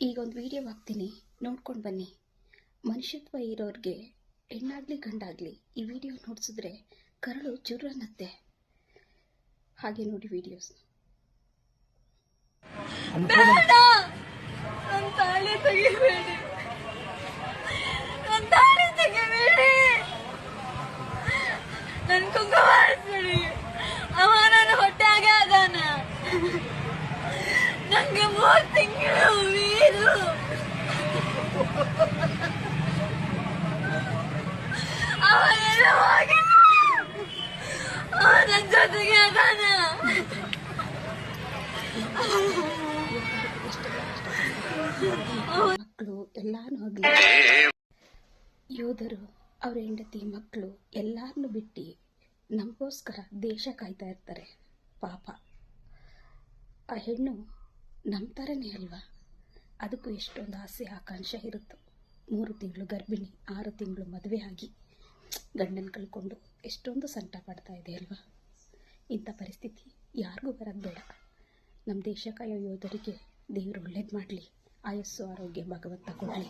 ಈಗ ಒಂದು ವಿಡಿಯೋ ಹಾಕ್ತೀನಿ, ನೋಡ್ಕೊಂಡು ಬನ್ನಿ. ಮನುಷ್ಯತ್ವ ಇರೋರಿಗೆ ಹೆಣ್ಣಾಗಲಿ ಗಂಡಾಗಲಿ ಈ ವಿಡಿಯೋ ನೋಡಿಸಿದ್ರೆ ಕರಳು ಚುರ್ರನ್ನತ್ತೆ. ಹಾಗೆ ನೋಡಿ ವಿಡಿಯೋಸ್. ನನ್ನ ಕುಂಕುಮ ಹಾರಿಸ್ಬಿಡಿ. ಅವ ನನ್ನ ಹೊಟ್ಟೆಗೆ ಅದಾನ. ನಂಗೆ 3 ತಿಂಗಳು ವೀರು. ಅವ ಎಲ್ಲ ಹೋಗಿ ಅವ ನನ್ನ ಜೊತೆಗೆ ಅದಾನ. ಮಕ್ಕಳು ಎಲ್ಲಾನು ಆಗಲಿ, ಯೋಧರು ಅವ್ರ ಹೆಂಡತಿ ಮಕ್ಕಳು ಎಲ್ಲಾರನ್ನು ಬಿಟ್ಟು ನಮಗೋಸ್ಕರ ದೇಶ ಕಾಯ್ತಾ ಇರ್ತಾರೆ. ಪಾಪ ಆ ಹೆಣ್ಣು ನಮ್ಮ ಥರನೇ ಅಲ್ವಾ, ಅದಕ್ಕೂ ಎಷ್ಟೊಂದು ಆಸೆ ಆಕಾಂಕ್ಷೆ ಇರುತ್ತೆ. 3 ತಿಂಗಳು ಗರ್ಭಿಣಿ, 6 ತಿಂಗಳು ಮದುವೆ ಆಗಿ ಗಂಡನ ಕಳ್ಕೊಂಡು ಎಷ್ಟೊಂದು ಸಂಕಟ ಪಡ್ತಾ ಇದೆ ಅಲ್ವಾ. ಇಂಥ ಪರಿಸ್ಥಿತಿ ಯಾರಿಗೂ ಬರೋದು ಬೇಡ. ನಮ್ಮ ದೇಶ ಕಾಯೋ ಯೋಧರಿಗೆ ದೇವರು ಒಳ್ಳೇದು ಮಾಡಲಿ, ಆಯಸ್ಸು ಆರೋಗ್ಯ ಭಗವಂತ ಕೊಡಲಿ.